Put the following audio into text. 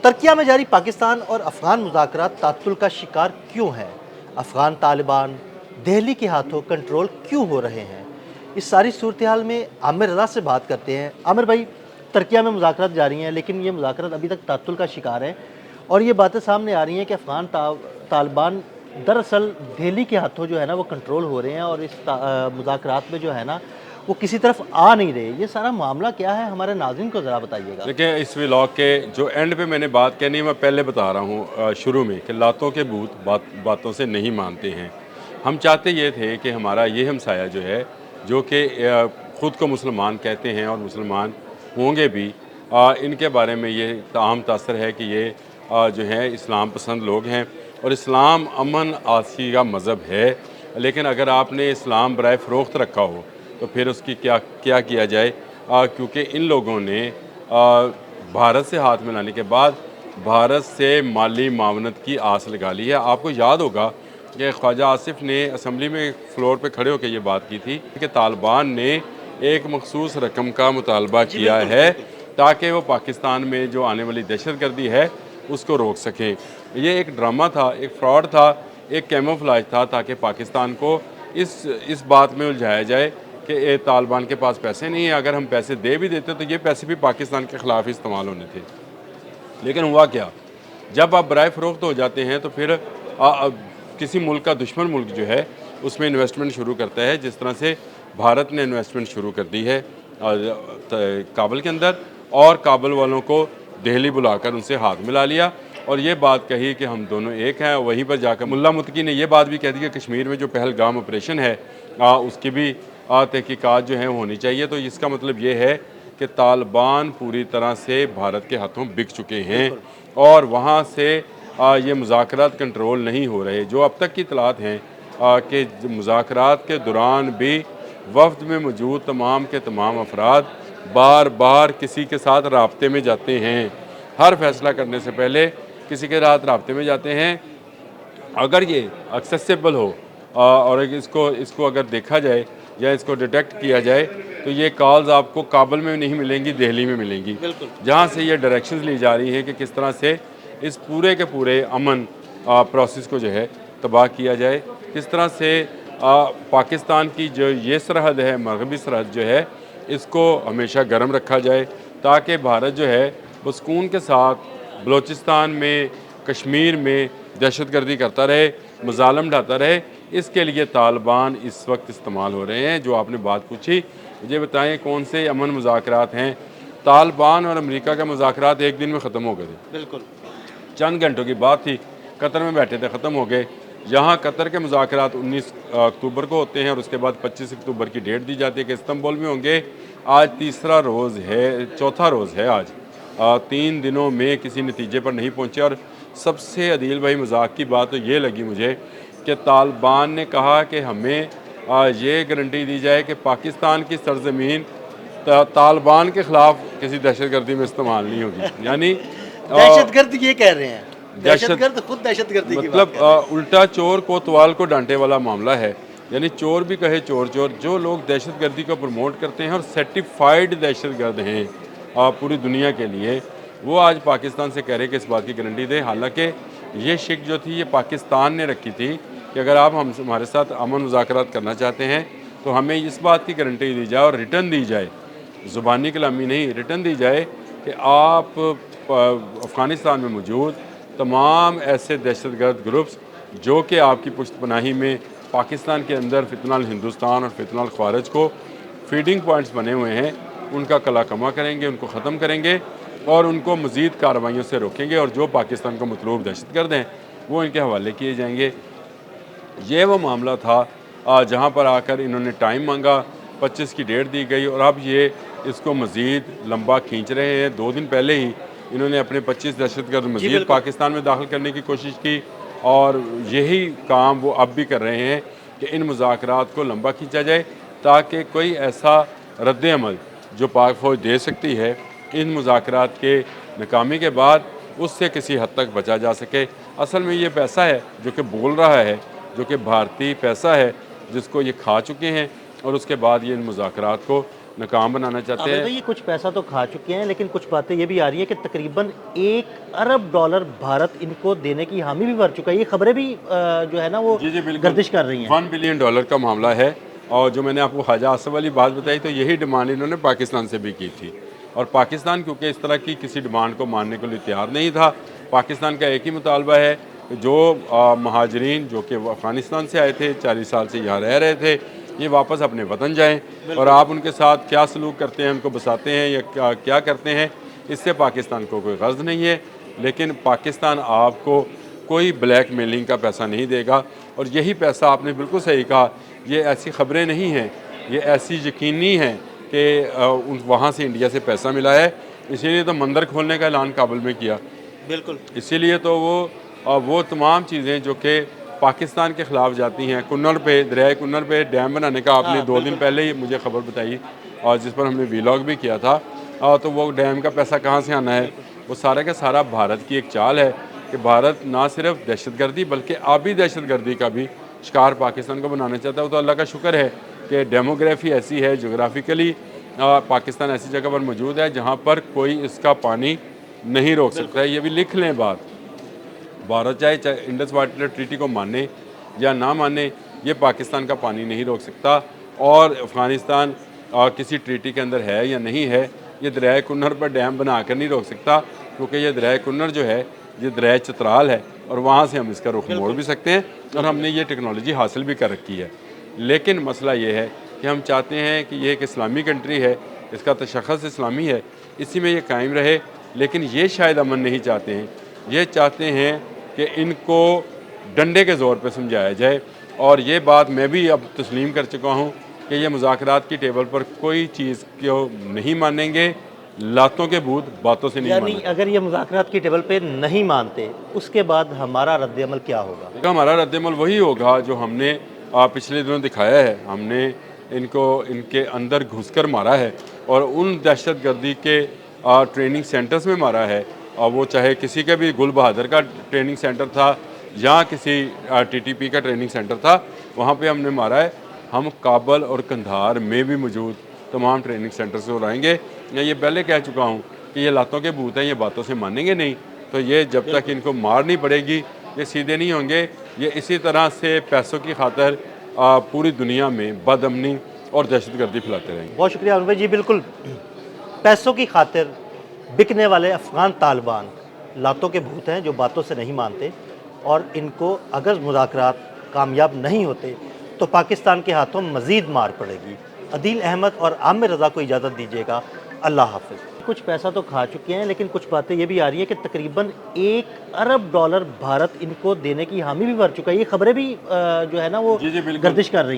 तुर्किया में जारी पाकिस्तान और अफगान मुज़ाकरात तात्तुल का शिकार क्यों हैं? अफगान तालिबान दिल्ली के हाथों कंट्रोल क्यों हो रहे हैं? इस सारी सूरत हाल में आमिर रज़ा से बात करते हैं। आमिर भाई, तुर्किया में मुज़ाकरात जारी हैं, लेकिन ये मुज़ाकरात अभी तक तात्तुल का शिकार हैं और ये बातें सामने आ रही हैं कि अफगान तालिबान दरअसल दिल्ली के हाथों जो है ना वो कंट्रोल हो रहे हैं और इस मुज़ाकरात में जो है ना वो किसी तरफ आ नहीं रहे। ये सारा मामला क्या है, हमारे नाज़रीन को ज़रा बताइएगा। देखिए, इस व्लॉग के जो एंड पे मैंने बात कहनी है, मैं पहले बता रहा हूँ शुरू में कि लातों के भूत बातों से नहीं मानते हैं। हम चाहते ये थे कि हमारा ये हमसाया जो है, जो कि ख़ुद को मुसलमान कहते हैं और मुसलमान होंगे भी, इनके बारे में ये आम तासर है कि ये जो है इस्लाम पसंद लोग हैं और इस्लाम अमन आसी का मज़हब है। लेकिन अगर आपने इस्लाम बराए फ़रोख्त रखा हो तो फिर उसकी क्या क्या किया जाए, क्योंकि इन लोगों ने भारत से हाथ मिलाने के बाद भारत से माली मावनत की आस लगा ली है। आपको याद होगा कि ख्वाजा आसिफ ने असम्बली में फ्लोर पे खड़े होकर ये बात की थी कि तालिबान ने एक मखसूस रकम का मुतालबा किया है ताकि वो पाकिस्तान में जो आने वाली दहशतगर्दी है उसको रोक सकें। ये एक ड्रामा था, एक फ्रॉड था, एक कैमोफ्लेज था ताकि पाकिस्तान को इस बात में उलझाया जाए कि तालिबान के पास पैसे नहीं है, अगर हम पैसे दे भी देते तो ये पैसे भी पाकिस्तान के ख़िलाफ़ इस्तेमाल होने थे। लेकिन हुआ क्या, जब आप बराए फ़रोख्त हो जाते हैं तो फिर किसी मुल्क का दुश्मन मुल्क जो है उसमें इन्वेस्टमेंट शुरू करता है, जिस तरह से भारत ने इन्वेस्टमेंट शुरू कर दी है काबुल के अंदर, और काबुल वालों को दिल्ली बुलाकर उनसे हाथ मिला लिया और ये बात कही कि हम दोनों एक हैं। वहीं पर जाकर मुल्ला मुत्तकी ने यह बात भी कह दी कि कश्मीर में जो पहलगाम ऑपरेशन है उसकी भी तहकीकात जो है होनी चाहिए। तो इसका मतलब ये है कि तालिबान पूरी तरह से भारत के हाथों बिक चुके हैं और वहाँ से ये मुज़ाकरात कंट्रोल नहीं हो रहे। जो अब तक की इतलात हैं कि मुज़ाकरात के दौरान भी वफ्द में मौजूद तमाम के तमाम अफराद बार बार किसी के साथ राब्ते में जाते हैं, हर फैसला करने से पहले किसी के साथ राब्ते में जाते हैं। अगर ये एक्सेसिबल हो और इसको अगर देखा जाए या इसको डिटेक्ट किया जाए तो ये कॉल्स आपको काबुल में नहीं मिलेंगी, दिल्ली में मिलेंगी, जहाँ से ये डायरेक्शंस ली जा रही हैं कि किस तरह से इस पूरे के पूरे अमन प्रोसेस को जो है तबाह किया जाए, किस तरह से पाकिस्तान की जो ये सरहद है, मगरबी सरहद जो है, इसको हमेशा गर्म रखा जाए ताकि भारत जो है वो सुकून के साथ बलूचिस्तान में, कश्मीर में दहशतगर्दी करता रहे, मजालम ढाता रहे। इसके लिए तालिबान इस वक्त इस्तेमाल हो रहे हैं। जो आपने बात पूछी, मुझे बताएं कौन से अमन मुज़ाकरात हैं। तालिबान और अमेरिका के मुज़ाकरात एक दिन में ख़त्म हो गए थे, बिल्कुल चंद घंटों की बात थी, कतर में बैठे थे, ख़त्म हो गए। यहाँ कतर के मुज़ाकरात 19 अक्टूबर को होते हैं और उसके बाद 25 अक्टूबर की डेट दी जाती है कि इस्तांबुल में होंगे। आज तीसरा रोज़ है, चौथा रोज़ है आज। 3 दिनों में किसी नतीजे पर नहीं पहुँचे और सबसे अदील भाई मजाक की बात तो ये लगी मुझे कि तालिबान ने कहा कि हमें ये गारंटी दी जाए कि पाकिस्तान की सरजमीन तालिबान के ख़िलाफ़ किसी दहशतगर्दी में इस्तेमाल नहीं होगी। यानी दहशतगर्द ये कह रहे हैं, दहशतगर्द खुद दहशतगर्दी की बात मतलब उल्टा चोर कोतवाल को डांटे वाला मामला है। यानी चोर भी कहे चोर चोर। जो लोग दहशतगर्दी को प्रमोट करते हैं और सर्टिफाइड दहशतगर्द हैं पूरी दुनिया के लिए, वो आज पाकिस्तान से कह रहे कि इस बात की गारंटी दें। हालांकि ये शिक जो थी ये पाकिस्तान ने रखी थी कि अगर आप हमारे साथ अमन मुज़ाकरात करना चाहते हैं तो हमें इस बात की गारंटी दी जाए और रिटर्न दी जाए, ज़ुबानी कलामी नहीं, रिटर्न दी जाए कि आप अफ़गानिस्तान में मौजूद तमाम ऐसे दहशतगर्द ग्रुप्स जो कि आपकी पुश्तपनाही में पाकिस्तान के अंदर फितनल हिंदुस्तान और फितनल ख़वारिज को फीडिंग पॉइंट्स बने हुए हैं, उनका कला कमा करेंगे, उनको ख़त्म करेंगे और उनको मज़ीद कार्रवाइयों से रोकेंगे और जो पाकिस्तान को मतलूब दहशतगर्द हैं वो इनके हवाले किए जाएंगे। ये वो मामला था जहाँ पर आकर इन्होंने टाइम मांगा, 25 की डेट दी गई और अब ये इसको मज़ीद लंबा खींच रहे हैं। 2 दिन पहले ही इन्होंने अपने 25 दहशतगर्द मज़ीद पाकिस्तान में दाखिल करने की कोशिश की और यही काम वो अब भी कर रहे हैं कि इन मुज़ाकरात को लंबा खींचा जाए ताकि कोई ऐसा रद्द अमल जो पाक फ़ौज दे सकती है इन मुज़ाकरात के नाकामी के बाद, उससे किसी हद तक बचा जा सके। असल में ये पैसा है जो कि बोल रहा है, जो कि भारतीय पैसा है जिसको ये खा चुके हैं और उसके बाद ये इन मुज़ाकरात को नाकाम बनाना चाहते आमिर हैं। भाई, ये कुछ पैसा तो खा चुके हैं, लेकिन कुछ बातें ये भी आ रही है कि तकरीबन $1 अरब भारत इनको देने की हामी भी भर चुका है। ये खबरें भी जो है ना वो जी जी बिल्कुल, गर्दिश कर रही हैं। $1 बिलियन का मामला है। और जो मैंने आपको ख्वाजा आसिफ वाली बात बताई, तो यही डिमांड इन्होंने पाकिस्तान से भी की थी। और पाकिस्तान क्योंकि इस तरह की किसी डिमांड को मानने के लिए तैयार नहीं था। पाकिस्तान का एक ही मुतालबा है कि जो महाजरीन जो कि अफ़गानिस्तान से आए थे, 40 साल से यहाँ रह रहे थे, ये वापस अपने वतन जाएं। और आप उनके साथ क्या सलूक करते हैं, उनको बसाते हैं या क्या करते हैं, इससे पाकिस्तान को कोई गर्ज नहीं है। लेकिन पाकिस्तान आपको कोई ब्लैक मेलिंग का पैसा नहीं देगा। और यही पैसा, आपने बिल्कुल सही कहा, ये ऐसी ख़बरें नहीं हैं, ये ऐसी यकीनी हैं कि वहाँ से इंडिया से पैसा मिला है। इसीलिए तो मंदिर खोलने का ऐलान काबुल में किया। बिल्कुल। इसीलिए तो वो तमाम चीज़ें जो कि पाकिस्तान के ख़िलाफ़ जाती हैं, कुन्नर पे, दरियाए कुन्नर पे डैम बनाने का आपने 2 दिन पहले ही मुझे ख़बर बताई, और जिस पर हमने वीलॉग भी किया था। तो वो डैम का पैसा कहाँ से आना है? वो सारा का सारा भारत की एक चाल है कि भारत ना सिर्फ दहशतगर्दी बल्कि आबी दहशतगर्दी का भी शिकार पाकिस्तान को बनाना चाहता है। वो तो अल्लाह का शुक्र है कि डेमोग्राफी ऐसी है, जोग्राफिकली पाकिस्तान ऐसी जगह पर मौजूद है जहाँ पर कोई इसका पानी नहीं रोक सकता है। ये भी लिख लें बात, भारत चाहे इंडस वाटर ट्रीटी को माने या ना माने, ये पाकिस्तान का पानी नहीं रोक सकता। और अफ़गानिस्तान किसी ट्रीटी के अंदर है या नहीं है, ये दरियाए कुन्नर पर डैम बना कर नहीं रोक सकता, क्योंकि ये दरियाए कुन्नर जो है ये दरियाए चतराल है, और वहाँ से हम इसका रुख मोड़ भी सकते हैं, और हमने ये टेक्नोलॉजी हासिल भी कर रखी है। लेकिन मसला ये है कि हम चाहते हैं कि ये एक इस्लामी कंट्री है, इसका तशख़्ख़ुस इस्लामी है, इसी में ये कायम रहे। लेकिन ये शायद अमन नहीं चाहते हैं, ये चाहते हैं कि इनको डंडे के ज़ोर पे समझाया जाए। और ये बात मैं भी अब तस्लीम कर चुका हूँ कि ये मुज़ाकरात की टेबल पर कोई चीज़ को नहीं मानेंगे, लातों के भूत बातों से नहीं यानी मानेंगे। अगर ये मुज़ाकरात की टेबल पे नहीं मानते, उसके बाद हमारा रद्द-ए-अमल क्या होगा? तो हमारा रद्द-ए-अमल वही होगा जो हमने पिछले दिनों दिखाया है। हमने इनको इनके अंदर घुसकर मारा है, और उन दहशतगर्दी के ट्रेनिंग सेंटर्स में मारा है। और वो चाहे किसी का भी, गुल बहादुर का ट्रेनिंग सेंटर था या किसी टीटीपी का ट्रेनिंग सेंटर था, वहाँ पे हमने मारा है। हम काबल और कंधार में भी मौजूद तमाम ट्रेनिंग सेंटर से उड़ाएंगे। मैं ये पहले कह चुका हूँ कि ये लातों के भूत हैं, ये बातों से मानेंगे नहीं। तो ये जब तक इनको मार नहीं पड़ेगी, ये सीधे नहीं होंगे। ये इसी तरह से पैसों की खातर पूरी दुनिया में बदअमनी और दहशतगर्दी फैलाते रहेंगे। बहुत शुक्रिया अनवर जी। बिल्कुल, पैसों की खातिर बिकने वाले अफ़गान तालिबान लातों के भूत हैं जो बातों से नहीं मानते, और इनको अगर मुज़ाकरात कामयाब नहीं होते तो पाकिस्तान के हाथों मज़ीद मार पड़ेगी। अदील अहमद और आमिर रज़ा को इजाज़त दीजिएगा। अल्लाह हाफ़िज़। कुछ पैसा तो खा चुके हैं, लेकिन कुछ बातें ये भी आ रही है कि तकरीबन $1 अरब भारत इनको देने की हामी भी भर चुका है। ये खबरें भी जो है ना वो जी जी बिल्कुल, गर्दिश कर रही हैं।